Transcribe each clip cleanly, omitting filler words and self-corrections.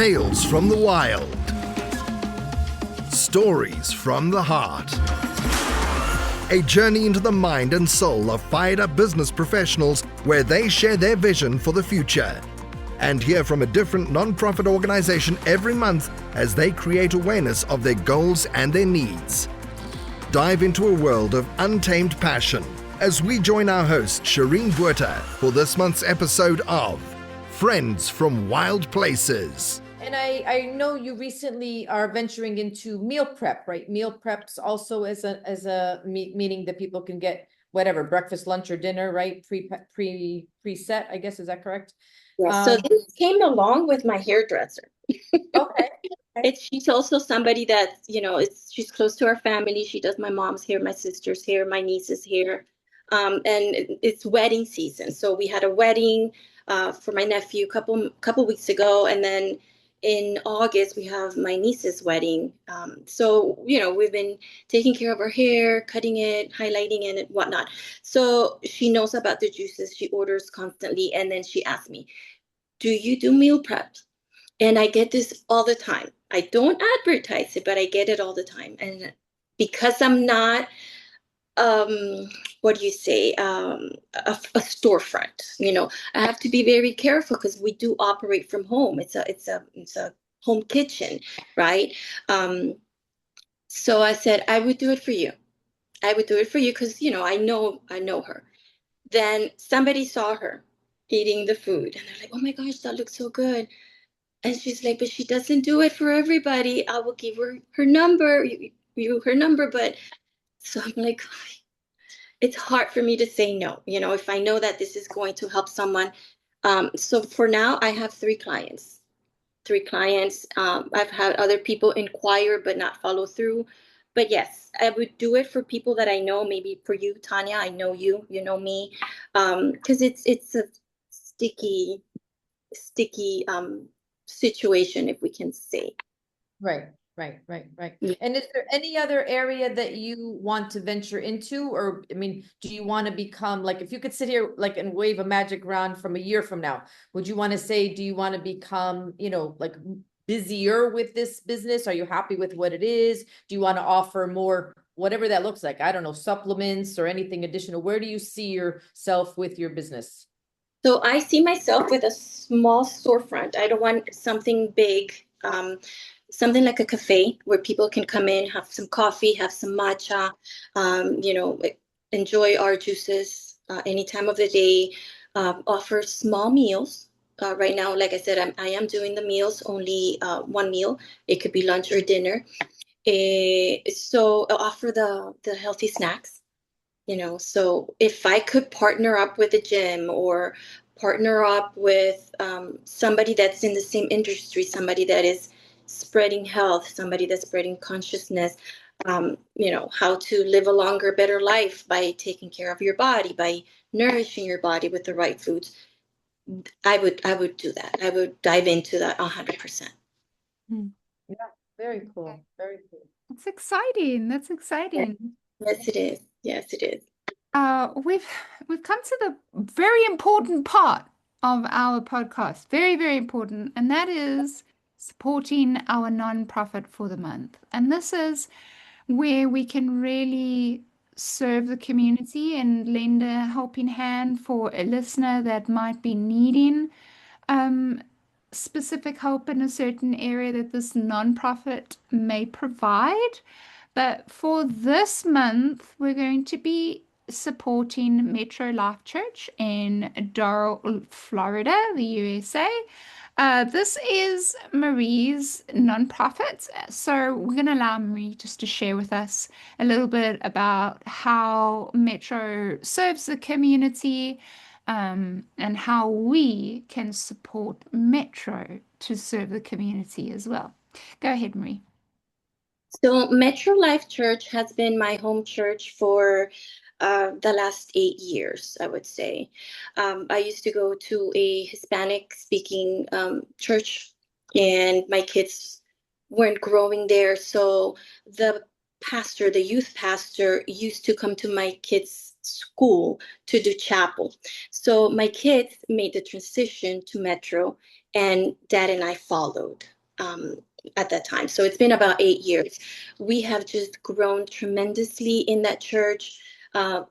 Tales from the wild. Stories from the heart. A journey into the mind and soul of fired-up business professionals where they share their vision for the future. And hear from a different non-profit organization every month as they create awareness of their goals and their needs. Dive into a world of untamed passion as we join our host, Shireen Buerta, for this month's episode of Friends from Wild Places. And I know you recently are venturing into meal prep, right? Meal preps also as a meaning that people can get whatever, breakfast, lunch, or dinner, right? Preset, I guess, is that correct? Yes, so this came along with my hairdresser. Okay. She's also somebody that, she's close to our family. She does my mom's hair, my sister's hair, my niece's hair. And it's wedding season. So we had a wedding for my nephew a couple weeks ago. And then in August, we have my niece's wedding. So, we've been taking care of her hair, cutting it, highlighting it, and whatnot. So she knows about the juices. She orders constantly. And then she asked me, do you do meal prep? And I get this all the time. I don't advertise it, but I get it all the time. And because I'm not, a storefront, I have to be very careful because we do operate from home. It's a home kitchen, right? So I said, I would do it for you. I would do it for you because, I know her. Then somebody saw her eating the food and they're like, oh my gosh, that looks so good. And she's like, but she doesn't do it for everybody. I will give her her number, her number. But so I'm like, it's hard for me to say no, if I know that this is going to help someone. So for now, I have three clients. I've had other people inquire, but not follow through. But yes, I would do it for people that I know. Maybe for you, Tanya, I know you, you know me, because it's a sticky situation, if we can say. Right. Yeah. And is there any other area that you want to venture into? Or, do you want to become, like, if you could sit here and wave a magic wand from a year from now, would you want to say, do you want to become, busier with this business? Are you happy with what it is? Do you want to offer more, whatever that looks like? I don't know, supplements or anything additional. Where do you see yourself with your business? So I see myself with a small storefront. I don't want something big, something like a cafe where people can come in, have some coffee, have some matcha, enjoy our juices any time of the day, offer small meals. Right now, like I said, I am doing the meals, only one meal. It could be lunch or dinner. So I'll offer the healthy snacks. So if I could partner up with a gym or partner up with somebody that's in the same industry, somebody that is spreading health, somebody that's spreading consciousness, how to live a longer, better life by taking care of your body, by nourishing your body with the right foods, I would do that. I would dive into that 100%. Yeah, very cool. Very cool. That's exciting. Yes, it is. Yes, it is. We've come to the very important part of our podcast. Very, very important. And that is supporting our nonprofit for the month. And this is where we can really serve the community and lend a helping hand for a listener that might be needing specific help in a certain area that this nonprofit may provide. But for this month, we're going to be supporting Metro Life Church in Doral, Florida, the USA. This is Marie's nonprofit. So we're going to allow Marie just to share with us a little bit about how Metro serves the community, and how we can support Metro to serve the community as well. Go ahead, Marie. So Metro Life Church has been my home church for the last 8 years, I would say. I used to go to a Hispanic-speaking church, and my kids weren't growing there. So the youth pastor, used to come to my kids' school to do chapel. So my kids made the transition to Metro, and Dad and I followed at that time. So it's been about 8 years. We have just grown tremendously in that church.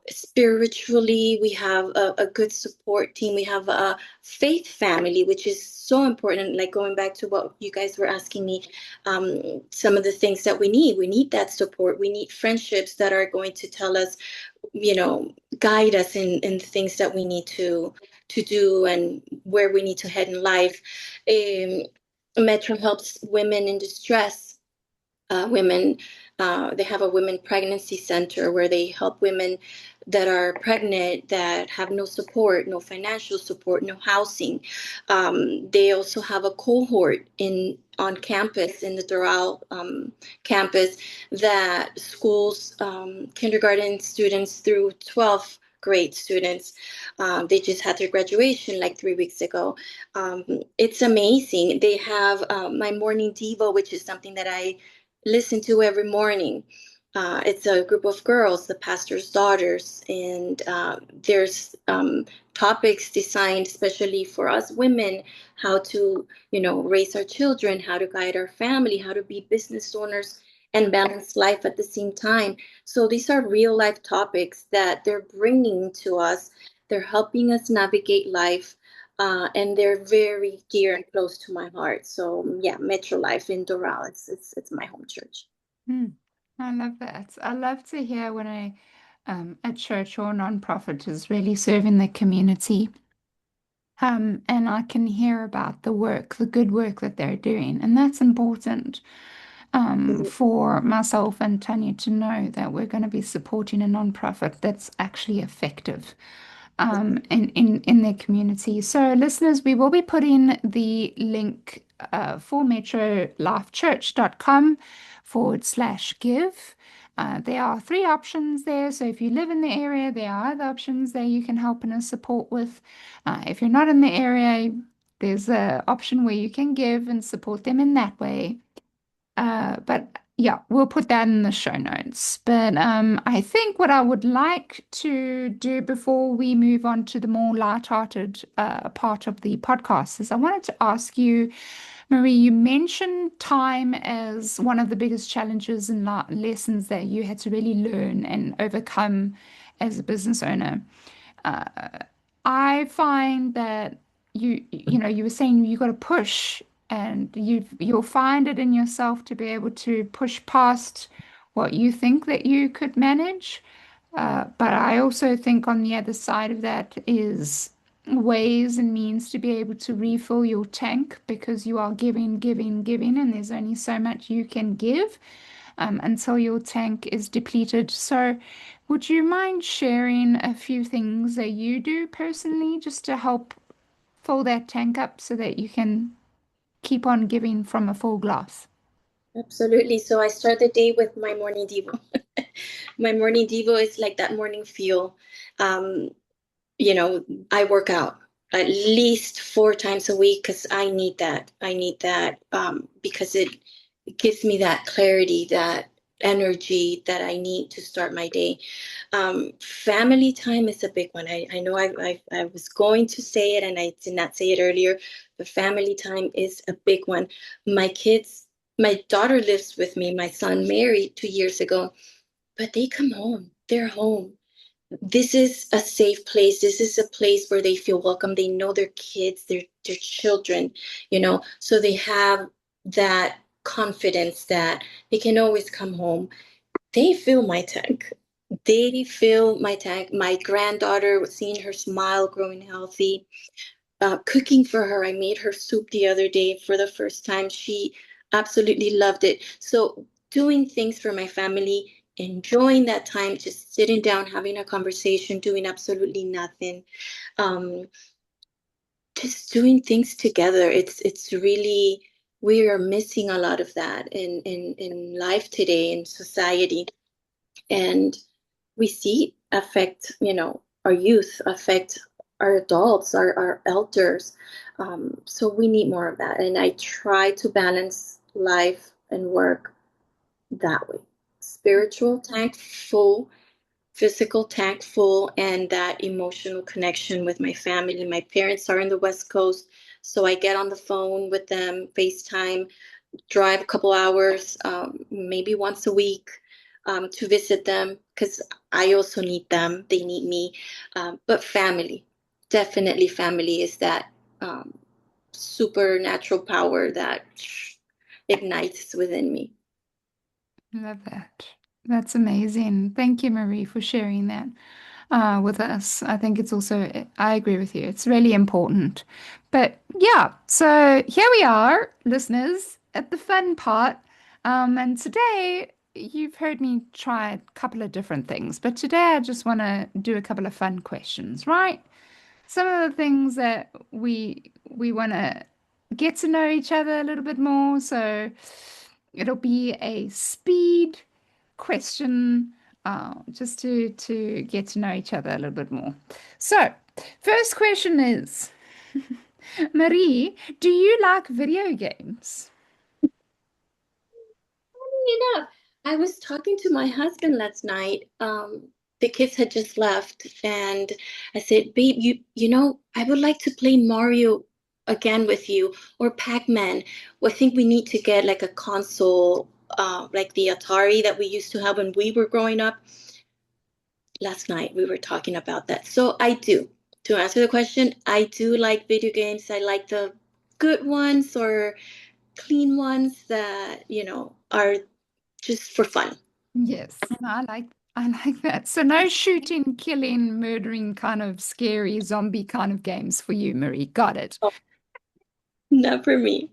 Spiritually, we have a good support team. We have a faith family, which is so important. Like going back to what you guys were asking me, some of the things that we need that support. We need friendships that are going to tell us, guide us in the things that we need to do and where we need to head in life. Um, Metro helps women in distress. Women, they have a women pregnancy center where they help women that are pregnant that have no support, no financial support, no housing. They also have a cohort on campus in the Doral campus that schools kindergarten students through 12th grade students. They just had their graduation like 3 weeks ago. It's amazing. They have my morning Devo, which is something that I listen to every morning. It's a group of girls, the pastor's daughters, and there's topics designed especially for us women, how to, raise our children, how to guide our family, how to be business owners and balance life at the same time. So these are real life topics that they're bringing to us. They're helping us navigate life. And they're very dear and close to my heart. So yeah, Metro Life in Doral, it's my home church. I love that. I love to hear when a church or a nonprofit is really serving the community. And I can hear about the good work that they're doing. And that's important for myself and Tanya to know that we're going to be supporting a nonprofit that's actually effective in their community. So, listeners, we will be putting the link for metrolifechurch.com/give. There are 3 options there. So if you live in the area, there are other options there you can help and support with. If you're not in the area, there's an option where you can give and support them in that way. But yeah, we'll put that in the show notes. But I think what I would like to do before we move on to the more lighthearted part of the podcast is I wanted to ask you, Marie, you mentioned time as one of the biggest challenges and lessons that you had to really learn and overcome as a business owner. I find that you were saying you got to push, and you'll find it in yourself to be able to push past what you think that you could manage. But I also think on the other side of that is ways and means to be able to refill your tank because you are giving, giving, giving, and there's only so much you can give until your tank is depleted. So, would you mind sharing a few things that you do personally just to help fill that tank up so that you can keep on giving from a full glass? Absolutely. So I start the day with my morning Devo. My morning Devo is like that morning fuel. Um, I work out at least 4 times a week because I need that. I need that because it gives me that clarity, that energy that I need to start my day. Family time is a big one. I know I was going to say it and I did not say it earlier, but family time is a big one. My daughter lives with me. My son married 2 years ago, but they come home. They're home. This is a safe place. This is a place where they feel welcome. They know their kids, their children, so they have that confidence that they can always come home. They fill my tank. They fill my tank. My granddaughter, seeing her smile, growing healthy, cooking for her. I made her soup the other day for the first time. She absolutely loved it. So doing things for my family, enjoying that time, just sitting down, having a conversation, doing absolutely nothing. Um, just doing things together. It's really, we are missing a lot of that in life today, in society. And we see affect, our youth, affect our adults, our elders. So we need more of that. And I try to balance life and work that way. Spiritual tank full, physical tank full and that emotional connection with my family. My parents are in the West Coast, so I get on the phone with them, FaceTime, drive a couple hours, maybe once a week, to visit them because I also need them. They need me. But family, definitely family is that um, supernatural power that ignites within me. Love that. That's amazing. Thank you, Marie, for sharing that with us. I think it's also, I agree with you. It's really important. But yeah, so here we are, listeners, at the fun part. And today you've heard me try a couple of different things, but today I just want to do a couple of fun questions, right? Some of the things that we want to get to know each other a little bit more. So it'll be a speed question, just to get to know each other a little bit more. So, first question is, Marie, do you like video games? Enough. I was talking to my husband last night. The kids had just left, and I said, "Babe, I would like to play Mario again with you or Pac-Man. Well, I think we need to get like a console, like the Atari that we used to have when we were growing up." Last night we were talking about that. So I do. To answer the question, I do like video games. I like the good ones or clean ones that, are just for fun. Yes, I like that. So no shooting, killing, murdering kind of scary zombie kind of games for you, Marie. Got it. Oh, not for me.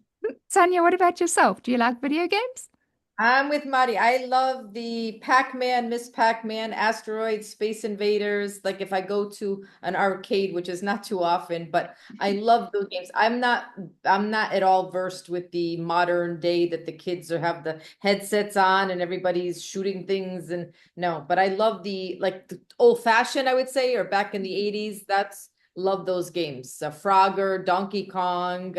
Tanya, what about yourself? Do you like video games? I'm with Mari. I love the Pac-Man, Miss Pac-Man, Asteroids, Space Invaders. Like if I go to an arcade, which is not too often, but I love those games. I'm not at all versed with the modern day that the kids have the headsets on and everybody's shooting things and no, but I love the old fashioned, I would say, or back in the 80s. Love those games. Frogger, Donkey Kong,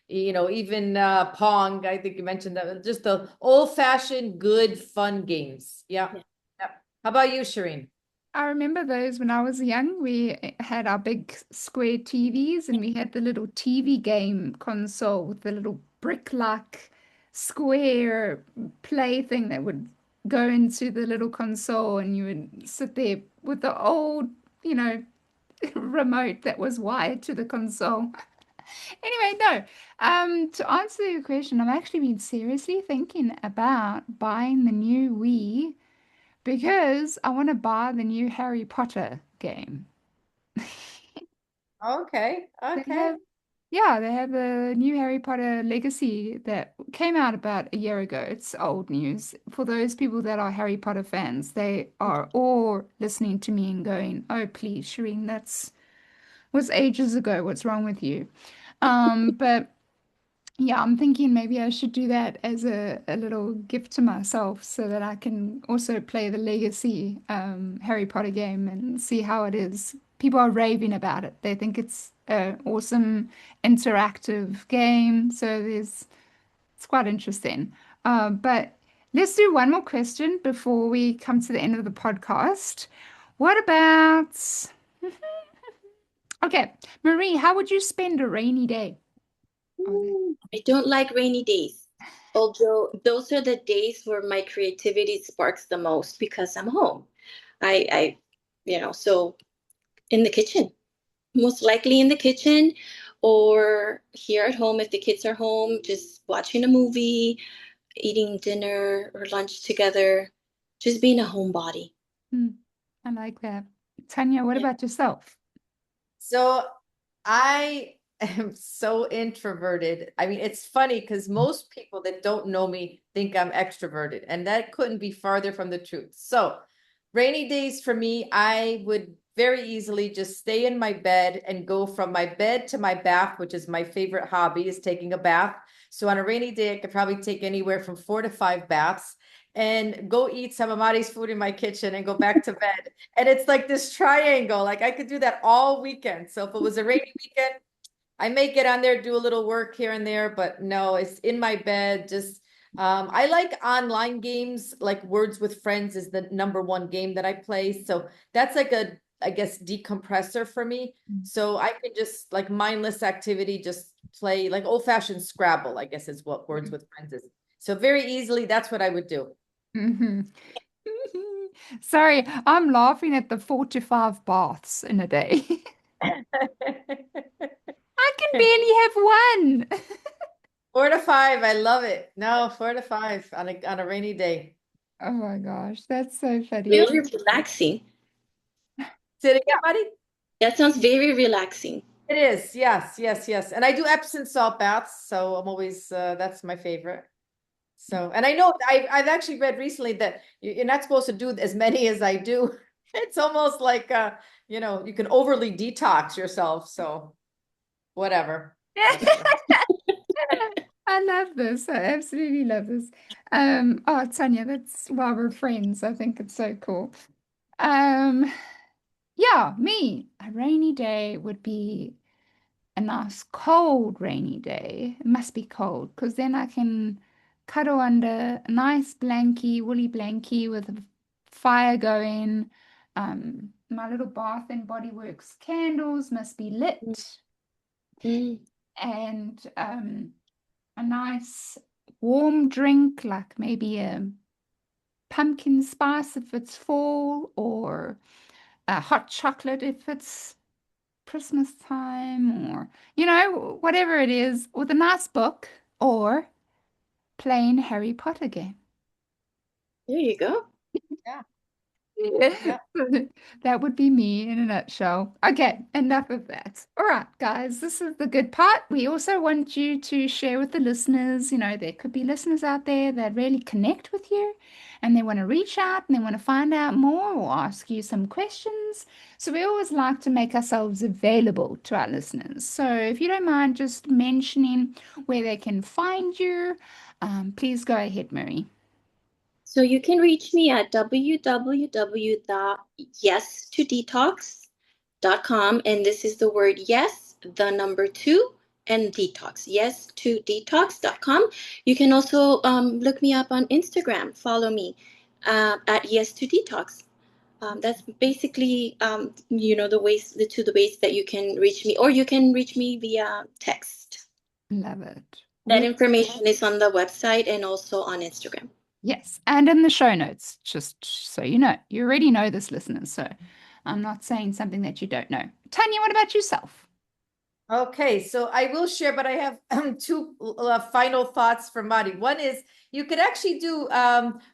even Pong, I think you mentioned that. Just the old-fashioned, good, fun games. Yeah. Yeah. Yep. How about you, Shireen? I remember those when I was young. We had our big square TVs and we had the little TV game console with the little brick-like square play thing that would go into the little console and you would sit there with the old, you know, remote that was wired to the console. Anyway, no. To answer your question, I've actually been seriously thinking about buying the new Wii because I want to buy the new Harry Potter game. Okay. They Okay. have, yeah, they have a new Harry Potter Legacy that came out about a year ago. It's old news. For those people that are Harry Potter fans, they are all listening to me and going, "Oh, please, Shireen, that's was ages ago. What's wrong with you?" But yeah, I'm thinking maybe I should do that as a little gift to myself so that I can also play the Legacy Harry Potter game and see how it is. People are raving about it. They think it's an awesome interactive game. So it's quite interesting. But let's do one more question before we come to the end of the podcast. What about, okay, Marie, how would you spend a rainy day? Oh, I don't like rainy days. Although those are the days where my creativity sparks the most because I'm home. So in the kitchen, most likely in the kitchen or here at home if the kids are home, just watching a movie, eating dinner or lunch together, just being a homebody. hmm, I like that. Tanya, what Yeah. about yourself? So I am so introverted. I mean, it's funny because most people that don't know me think I'm extroverted, and that couldn't be farther from the truth. So, rainy days for me, I would very easily just stay in my bed and go from my bed to my bath, which is my favorite hobby, is taking a bath. So on a rainy day, I could probably take anywhere from 4 to 5 baths and go eat some of Mari's food in my kitchen and go back to bed. And it's like this triangle. Like I could do that all weekend. So if it was a rainy weekend, I may get on there, do a little work here and there, but no, it's in my bed, just I like online games, like Words with Friends is the #1 game that I play. So that's like a, I guess, decompressor for me. So I can just like mindless activity, just play like old-fashioned Scrabble, I guess is what Words with Friends is. So very easily, that's what I would do. Mhm. Sorry, I'm laughing at the 4 to 5 baths in a day. I can barely have one. 4 to 5, I love it. No, 4 to 5 on a rainy day. Oh my gosh, that's so funny. Very relaxing. Say it again, buddy. That sounds very relaxing. It is, yes, yes, yes. And I do Epsom salt baths, so I'm always that's my favorite. So, and I know I've actually read recently that you're not supposed to do as many as I do. It's almost like you know, you can overly detox yourself. So whatever, whatever. I love this. I absolutely love this. Oh, Tanya, that's why we're friends. I think it's so cool. Um, yeah, me. A rainy day would be a nice cold rainy day. It must be cold because then I can cuddle under a nice blankie, woolly blankie with a fire going. My little Bath and Body Works candles must be lit, Mm. and a nice warm drink, like maybe a pumpkin spice if it's fall, or a hot chocolate if it's Christmas time, or, whatever it is, with a nice book, or playing Harry Potter game. There you go. Yeah, Yeah. yeah. That would be me in a nutshell. Okay, enough of that. All right, guys, this is the good part. We also want you to share with the listeners. There could be listeners out there that really connect with you and they want to reach out and they want to find out more or ask you some questions. So we always like to make ourselves available to our listeners. So if you don't mind just mentioning where they can find you, please go ahead, Mary. So you can reach me at www.yes2detox.com. And this is the word yes, the number 2, and detox. Yes2detox.com. You can also look me up on Instagram. Follow me at yes2detox. That's basically, the ways that you can reach me, or you can reach me via text. Love it. That information is on the website and also on Instagram. Yes, and in the show notes, just so you know. You already know this, listeners, so I'm not saying something that you don't know. Tanya, what about yourself? Okay, so I will share, but I have two final thoughts for Mari. One is you could actually do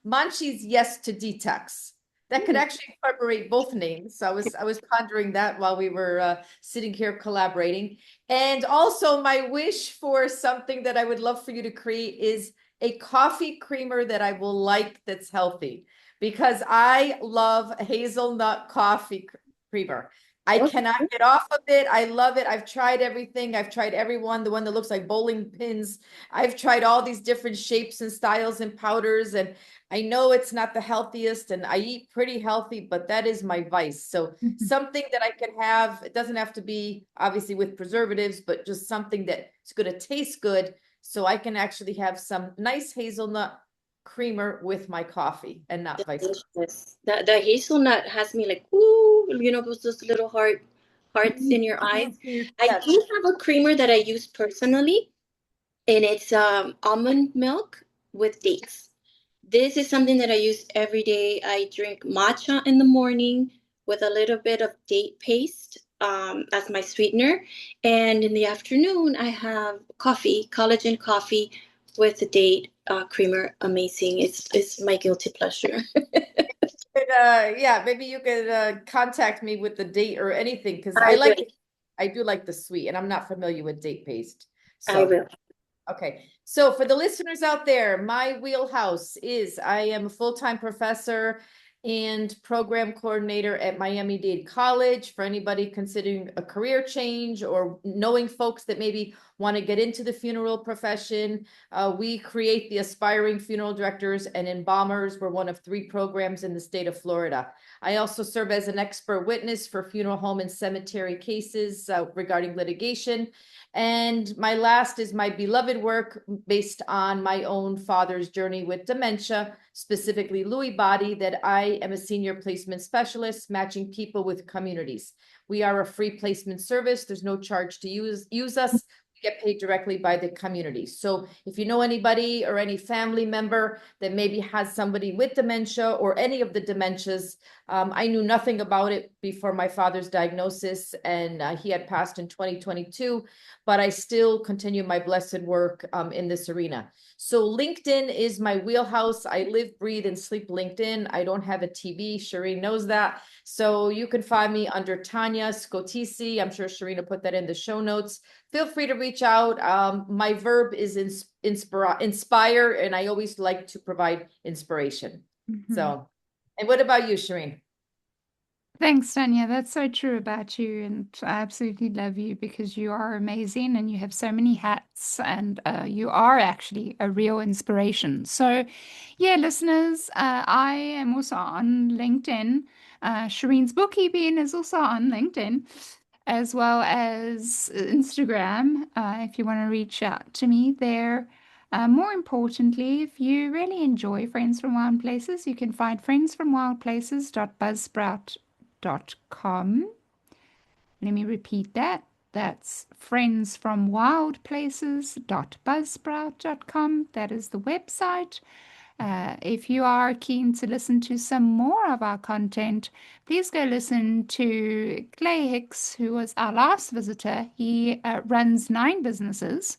Manchi's Yes to Detox. That could actually incorporate both names. So I was pondering that while we were sitting here collaborating. And also my wish for something that I would love for you to create is a coffee creamer that I will like that's healthy, because I love hazelnut coffee creamer. I cannot get off of it. I love it. I've tried everything. I've tried everyone, the one that looks like bowling pins. I've tried all these different shapes and styles and powders. And I know it's not the healthiest and I eat pretty healthy, but that is my vice. So something that I can have, it doesn't have to be obviously with preservatives, but just something that's going to taste good. So I can actually have some nice hazelnut creamer with my coffee and not vice versa. The hazelnut has me like, ooh, with those little hearts in your eyes. I do have a creamer that I use personally, and it's almond milk with dates. This is something that I use every day. I drink matcha in the morning with a little bit of date paste as my sweetener. And in the afternoon, I have coffee, collagen coffee with the date creamer. Amazing. It's my guilty pleasure. Yeah, maybe you could contact me with the date or anything, because I do like the sweet, and I'm not familiar with date paste. I will. Okay, so for the listeners out there, my wheelhouse is I am a full-time professor and program coordinator at Miami-Dade College. For anybody considering a career change or knowing folks that maybe want to get into the funeral profession, we create the Aspiring Funeral Directors and Embalmers. We're one of 3 programs in the state of Florida. I also serve as an expert witness for funeral home and cemetery cases regarding litigation. And my last is my beloved work based on my own father's journey with dementia, specifically Lewy body, that I am a senior placement specialist matching people with communities. We are a free placement service. There's no charge to use us. Get paid directly by the community. So if you know anybody or any family member that maybe has somebody with dementia or any of the dementias, I knew nothing about it before my father's diagnosis, and he had passed in 2022, but I still continue my blessed work in this arena. So LinkedIn is my wheelhouse. I live, breathe, and sleep LinkedIn. I don't have a TV. Shireen knows that. So you can find me under Tanya Scotisi. I'm sure Shireen will put that in the show notes. Feel free to reach out. My verb is inspire, and I always like to provide inspiration. So, and what about you, Shireen? Thanks, Tanya. That's so true about you. And I absolutely love you because you are amazing and you have so many hats, and you are actually a real inspiration. So, yeah, listeners, I am also on LinkedIn. Shireen's bookkeeping is also on LinkedIn, as well as Instagram, if you want to reach out to me there. More importantly, if you really enjoy Friends from Wild Places, you can find friendsfromwildplaces.buzzsprout.com. Let me repeat that. That's friendsfromwildplaces.buzzsprout.com. That is the website. If you are keen to listen to some more of our content, please go listen to Clay Hicks, who was our last visitor. He runs 9 businesses.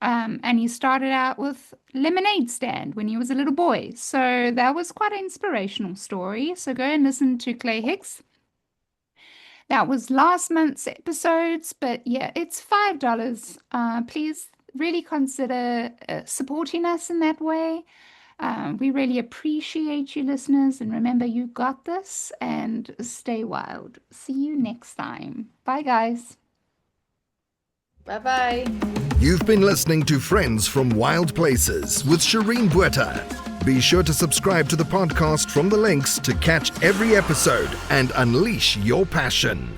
And he started out with lemonade stand when he was a little boy. So that was quite an inspirational story. So go and listen to Clay Hicks. That was last month's episodes, but yeah, it's $5. Please really consider supporting us in that way. We really appreciate you, listeners. And remember, you got this, and stay wild. See you next time. Bye, guys. Bye-bye. You've been listening to Friends from Wild Places with Shireen Bueta. Be sure to subscribe to the podcast from the links to catch every episode and unleash your passion.